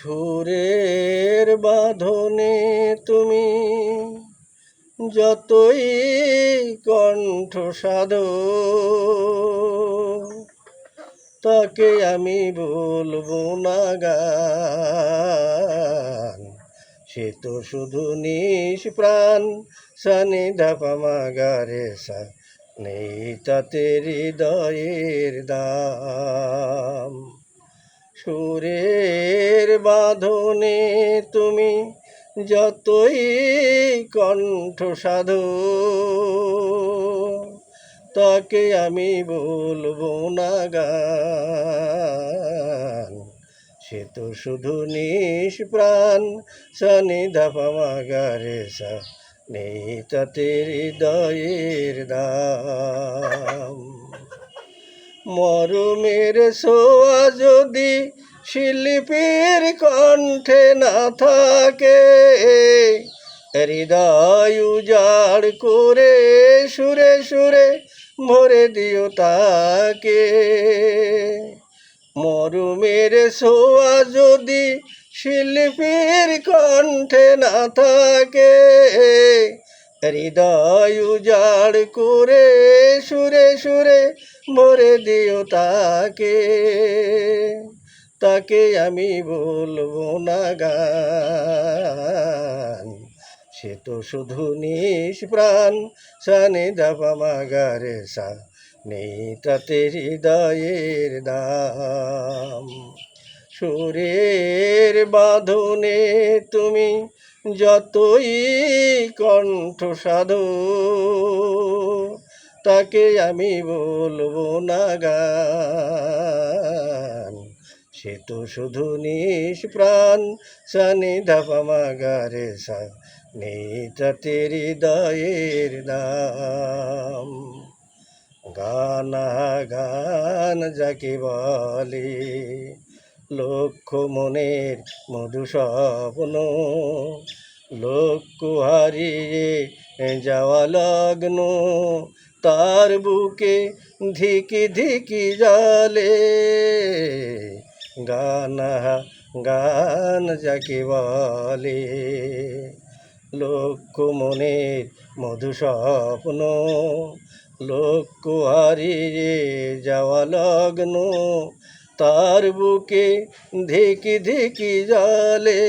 সুরের বাঁধনে তুমি যতই কণ্ঠ সাধো, তাকে আমি বলবো না গান। সে তো শুধু নিষ্প্রাণ, সানি ধাপা মাগারে সা, নেই তাতে হৃদয়ের দাম। সুরের বাঁধনে তুমি যতই কণ্ঠ সাধো, তাকে আমি বলবো না গান। সে তো শুধু নিষ্প্রাণ, সানি ধাপা মাগারে সা, নেই তাতে হৃদয়ের দাম। মরমের ছোঁয়া যদি শিল্পীর কণ্ঠে না থাকে, হৃদয় উজাড় করে সুরে সুরে ভরে দিও তাকে। মরমের ছোঁয়া যদি শিল্পীর কণ্ঠে না থাকে, হৃদয় উজাড় করে সুরে সুরে ভরে দিও তাকে। তাকে আমি বলবো না গান। সে তো শুধু নিষ্প্রাণ, সানি ধাপা মাগারে সা, নেই তাতে হৃদয়ের দাম। সুরের বাঁধনে তুমি যতই কণ্ঠ সাধো, তাকে আমি বলবো না গান। সে তো শুধু নিষ্প্রাণ, সানি ধাপা মাগারে সা, নেই তাতে হৃদয়ের দাম। গান গান যাকে বলে, লক্ষ মনের মধু স্বপ্ন, লক্ষ্য হারিয়ে যাওয়া লগ্ন, তার বুকে ধিকি ধিকি জালে। গান গান যাকে বলে, লক্ষ মনের মধু স্বপ্ন, লক্ষ্য হারিয়ে যাওয়া লগ্ন, তার বুকে ধিকি ধিকি জালে।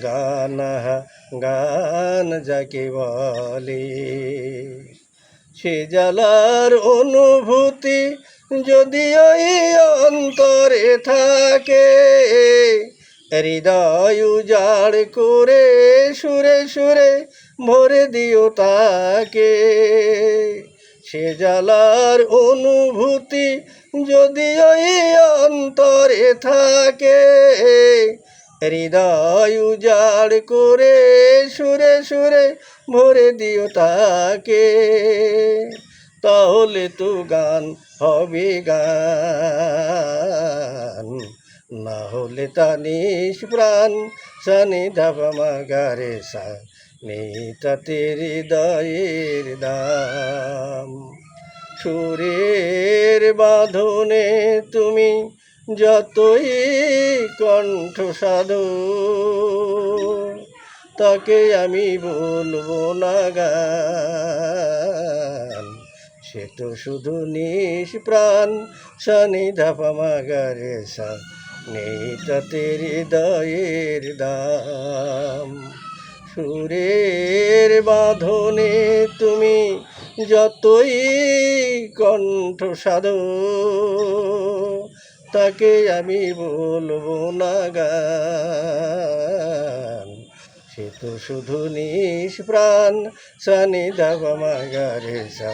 গান গান যাকে বলে, সে জ্বালার অনুভূতি যদি ওই অন্তরে থাকে, হৃদয় উজাড় করে সুরে সুরে ভরে দিও তাকে। সে জ্বালার অনুভূতি যদি ওই অন্তরে থাকে, হৃদয় উজাড় করে সুরে সুরে ভরে দিও তাকে। তাহলে তো গান হবে গান, না হলে তা নিষ্প্রাণ, সানি ধাপা মাগারে সা, নেই তাতে হৃদয়ের দাম। সুরের বাঁধনে তুমি যতই কণ্ঠ সাধো, তাকে আমি বলবো না গান। সে তো শুধু নিষ্প্রাণ, সানি ধাপা মাগারে সা, নেই তাতে হৃদয়ের দাম। সুরের বাঁধনে তুমি যতই কণ্ঠ সাধো, তাকে আমি বলবো না গান। সে তো শুধু নিষ্প্রাণ, সানি ধাপা মাগারে সা,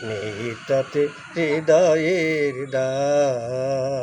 নেই তাতে হৃদয়ের দাম।